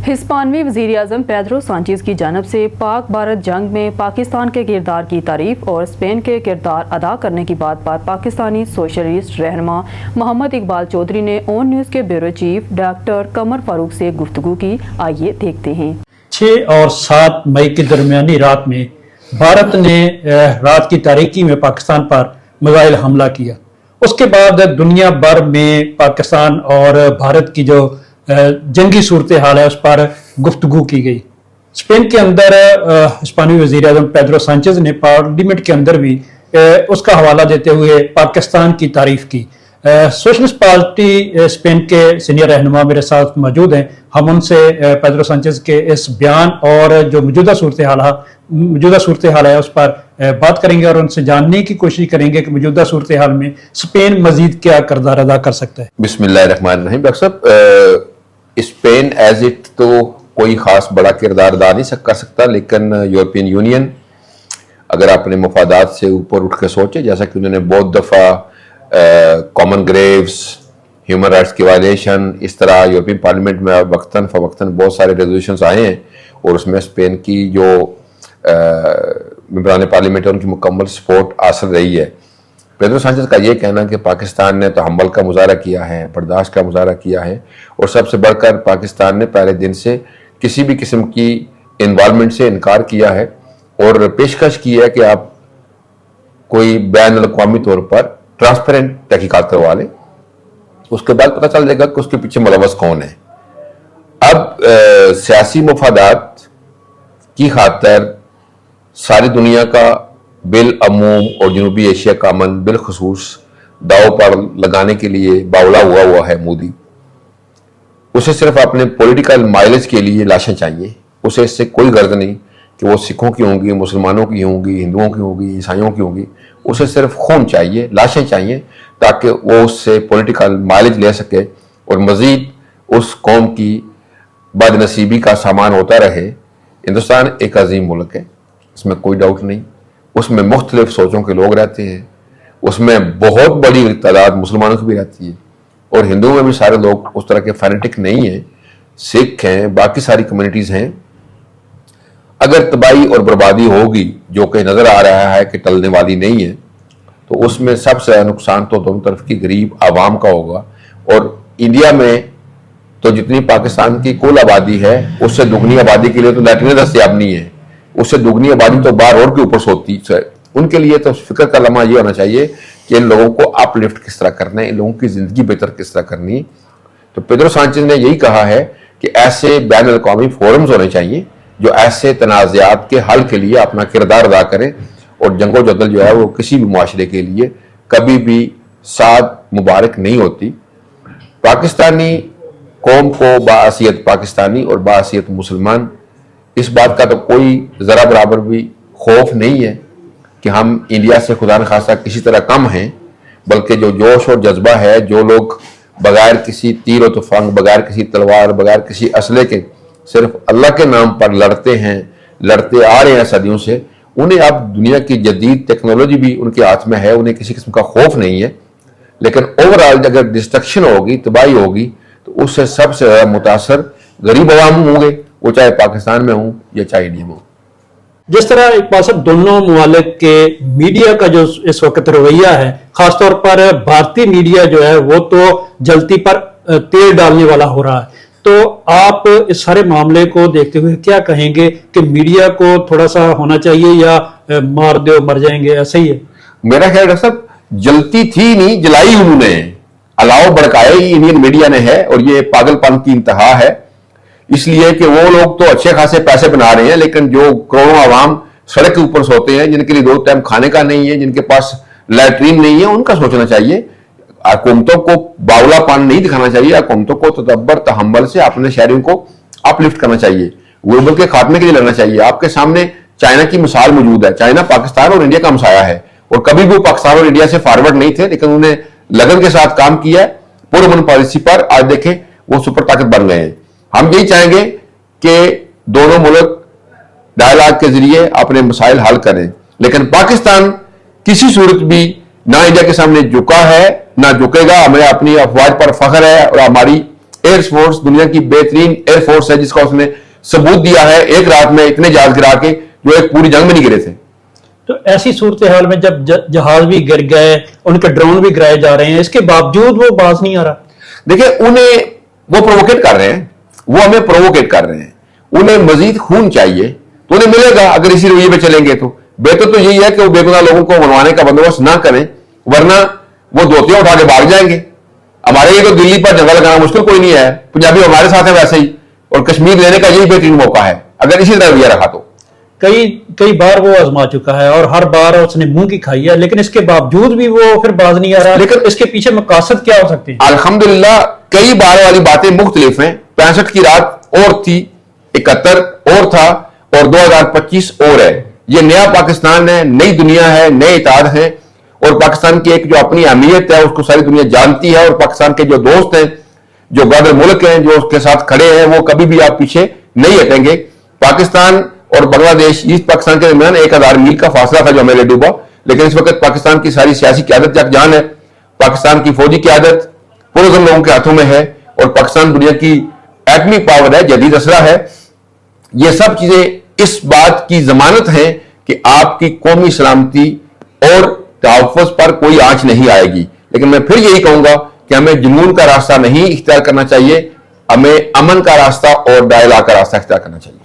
हिस्पानवी वज़ीर-ए-आज़म Pedro Sanchez की जानिब से पाक भारत जंग में पाकिस्तान के किरदार की तारीफ और स्पेन के किरदार अदा करने की बात पर पाकिस्तानी सोशलिस्ट रहनुमा मोहम्मद इकबाल चौधरी ने ऑन न्यूज़ के ब्यूरो चीफ डॉक्टर कमर फारूक से गुफ्तगू की। आइए देखते हैं। 6 और 7 मई की दरमियानी रात में भारत ने रात की तारीकी में पाकिस्तान पर मिसाइल हमला किया। उसके बाद दुनिया भर में पाकिस्तान और भारत की जो जंगी सूरत हाल है उस पर गुफ्तगू की गई। स्पेन के अंदर हिस्पानी वज़ीर-ए-आज़म पेड्रो सांचेज़ ने पार्लियामेंट के अंदर भी उसका हवाला देते हुए पाकिस्तान की तारीफ की। सोशलिस्ट पार्टी स्पेन के सीनियर रहनुमा मेरे साथ मौजूद हैं। हम उनसे पेड्रो सांचेज़ के इस बयान और जो मौजूदा सूरत हाल है उस पर बात करेंगे और उनसे जानने की कोशिश करेंगे कि मौजूदा सूरत हाल में स्पेन मजीद क्या किरदार अदा कर सकता है। बिस्मिल्लाहिर्रहमानिर्रहीम। डॉक्टर साहब, स्पेन एज इट तो कोई ख़ास बड़ा किरदार अदा नहीं कर सकता, लेकिन यूरोपियन यूनियन अगर अपने मफादात से ऊपर उठ के सोचे, जैसा कि उन्होंने बहुत दफ़ा कॉमन ग्रेव्स, ह्यूमन राइट्स की वायलेशन, इस तरह यूरोपियन पार्लियामेंट में वक्तन फ़वक्तन बहुत सारे रेजोल्यूशंस आए हैं और उसमें स्पेन की जो मेंबरान पार्लियामेंट है उनकी मुकम्मल सपोर्ट हासिल रही है। पेड्रो सांचेज़ का ये कहना कि पाकिस्तान ने तो हम्बल का मुजाहरा किया है, बर्दाश्त का मुजाहरा किया है और सबसे बढ़कर पाकिस्तान ने पहले दिन से किसी भी किस्म की इन्वॉल्वमेंट से इनकार किया है और पेशकश की है कि आप कोई बैन अल-अक़वामी तौर पर ट्रांसपेरेंट तहकीकात करवा लें, उसके बाद पता चल जाएगा कि उसके पीछे मुलव्वस कौन है। अब सियासी मफादात की खातिर सारी दुनिया का बिल अमूम और जनूबी एशिया का अमन बिलखसूस दाव पर लगाने के लिए बावला हुआ है मोदी। उसे सिर्फ अपने पॉलिटिकल माइलेज के लिए लाशें चाहिए। उसे इससे कोई गर्ज नहीं कि वो सिखों की होंगी, मुसलमानों की होंगी, हिंदुओं की होंगी, ईसाइयों की होंगी। उसे सिर्फ खून चाहिए, लाशें चाहिए, ताकि वो उससे पॉलिटिकल माइलेज ले सके और मज़ीद उस कौम की बदनसीबी का सामान होता रहे। हिंदुस्तान एक अजीम मुल्क है, इसमें कोई डाउट नहीं। उसमें मुख्तलिफ सोचों के लोग रहते हैं, उसमें बहुत बड़ी तादाद मुसलमानों की भी रहती है और हिंदुओं में भी सारे लोग उस तरह के फैनेटिक नहीं हैं। सिख हैं, बाकी सारी कम्युनिटीज़ हैं। अगर तबाही और बर्बादी होगी, जो कि नज़र आ रहा है कि टलने वाली नहीं है, तो उसमें सबसे नुकसान तो दोनों तरफ की गरीब आवाम का होगा। और इंडिया में तो जितनी पाकिस्तान की कुल आबादी है उससे दुगनी आबादी के लिए तो लैट्रिन दस्तयाब नहीं है, उससे दुगनी आबादी तो बार रोड के ऊपर सोती है। उनके लिए तो फिक्र का लम्हा ये होना चाहिए कि इन लोगों को अपलिफ्ट किस तरह करना है, इन लोगों की ज़िंदगी बेहतर किस तरह करनी है। तो पेड्रो सांचेज़ ने यही कहा है कि ऐसे बैन अल-अक़वामी फोरम्स होने चाहिए जो ऐसे तनाज़ात के हल के लिए अपना किरदार अदा करें और जंगो जदल जो है वो किसी भी मुआशरे के लिए कभी भी साद मुबारक नहीं होती। पाकिस्तानी कौम को बाअसियत पाकिस्तानी और बाअसियत मुसलमान, इस बात का तो कोई ज़रा बराबर भी खौफ नहीं है कि हम इंडिया से खुदा न खासा किसी तरह कम हैं, बल्कि जो जोश और जज्बा है, जो लोग बगैर किसी तीर और तूफान, बगैर किसी तलवार, बगैर किसी असले के सिर्फ अल्लाह के नाम पर लड़ते हैं, लड़ते आ रहे हैं सदियों से, उन्हें अब दुनिया की जदीद टेक्नोलॉजी भी उनके हाथ में है, उन्हें किसी किस्म का खौफ नहीं है। लेकिन ओवरऑल अगर डिस्ट्रक्शन होगी, तबाही होगी, तो उससे सबसे ज़्यादा मुतासर गरीब अवाम होंगे, वो चाहे पाकिस्तान में हो या चाहे इंडिया में हो। जिस तरह इकबाल साहब, दोनों मुमालिक के मीडिया का जो इस वक्त रवैया है, खासतौर पर भारतीय मीडिया जो है वो तो जलती पर तेल डालने वाला हो रहा है, तो आप इस सारे मामले को देखते हुए क्या कहेंगे कि मीडिया को थोड़ा सा होना चाहिए या मार दो मर जाएंगे, ऐसा ही है? मेरा ख्याल डॉक्टर साहब, जलती थी नहीं, जलाई उन्होंने, अलाव भड़काया ही इंडियन मीडिया ने है और ये पागलपन की इंतहा है। इसलिए कि वो लोग तो अच्छे खासे पैसे बना रहे हैं, लेकिन जो करोड़ों आवाम सड़क के ऊपर सोते हैं, जिनके लिए 2 टाइम खाने का नहीं है, जिनके पास लैट्रीन नहीं है, उनका सोचना चाहिए। हुकूमतों को बावलापन नहीं दिखाना चाहिए, हुकूमतों को तदब्बर तहम्मुल से अपने शहरियों को अपलिफ्ट करना चाहिए, ग्लोबल के खात्मे के लिए लड़ना चाहिए। आपके सामने चाइना की मिसाल मौजूद है। चाइना पाकिस्तान और इंडिया का हमसाया है और कभी भी पाकिस्तान और इंडिया से फॉरवर्ड नहीं थे, लेकिन उन्होंने लगन के साथ काम किया है पूरे अमन पॉलिसी पर। आज देखें वो सुपर ताकत बन गए हैं। हम यही चाहेंगे कि दोनों मुल्क डायलॉग के जरिए अपने मसाइल हल करें, लेकिन पाकिस्तान किसी सूरत भी ना इंडिया के सामने झुका है ना झुकेगा। हमें अपनी अफवाज पर फख्र है और हमारी ایئر فورس دنیا کی بہترین ایئر فورس ہے، جس کا اس نے ثبوت دیا ہے ایک رات میں اتنے جہاز گرا کے جو ایک پوری جنگ میں نہیں گرے تھے۔ تو ایسی صورتحال میں جب جہاز بھی گر گئے، ان کے ڈرون بھی گرائے جا رہے ہیں، اس کے باوجود وہ باز نہیں آ رہا؟ دیکھیں انہیں وہ پرووکیٹ کر رہے ہیں، وہ ہمیں پرووکیٹ کر رہے ہیں، انہیں مزید خون چاہیے تو انہیں ملے گا اگر اسی رویے پہ چلیں گے تو۔ بہتر تو یہی ہے کہ وہ بے گناہ لوگوں کو منوانے کا بندوبست نہ کریں، ورنہ وہ دھوتیاں اٹھا کے بھاگ جائیں گے۔ ہمارے لیے تو دلی پر جنگل لگانا مشکل کوئی نہیں ہے، پنجابی ہمارے ساتھ ہیں ویسے ہی، اور کشمیر لینے کا یہی بہترین موقع ہے اگر اسی طرح رویہ رہا تو۔ کئی بار وہ آزما چکا ہے اور ہر بار اس نے منہ کی کھائی ہے، لیکن اس کے باوجود بھی وہ پھر باز نہیں آ رہا۔ لیکن اس کے پیچھے مقاصد کیا ہو سکتے ہیں؟ الحمدللہ کئی بار والی باتیں مختلف ہیں۔ 65 کی رات اور تھی، 71 اور تھا، اور 2025 اور ہے۔ یہ نیا پاکستان ہے، نئی دنیا ہے، نئے اتحاد ہیں، اور پاکستان کی ایک جو اپنی اہمیت ہے اس کو ساری دنیا جانتی ہے، اور پاکستان کے جو دوست ہیں، جو برادر ملک ہیں، جو اس کے ساتھ کھڑے ہیں، وہ کبھی بھی آپ پیچھے نہیں ہٹیں گے۔ پاکستان اور بنگلہ دیش، ایسٹ پاکستان کے درمیان 1000 میل کا فاصلہ تھا جو ہمیں لے ڈوبا، لیکن اس وقت پاکستان کی ساری سیاسی قیادت یکجان ہے، پاکستان کی فوجی قیادت پرعزم لوگوں کے ہاتھوں میں ہے، اور پاکستان دنیا کی ایٹمی پاور ہے، جدید اسلحہ ہے۔ یہ سب چیزیں اس بات کی ضمانت ہیں کہ آپ کی قومی سلامتی اور تحفظ پر کوئی آنچ نہیں آئے گی۔ لیکن میں پھر یہی کہوں گا کہ ہمیں جنون کا راستہ نہیں اختیار کرنا چاہیے، ہمیں امن کا راستہ اور ڈائلاگ کا راستہ اختیار کرنا چاہیے۔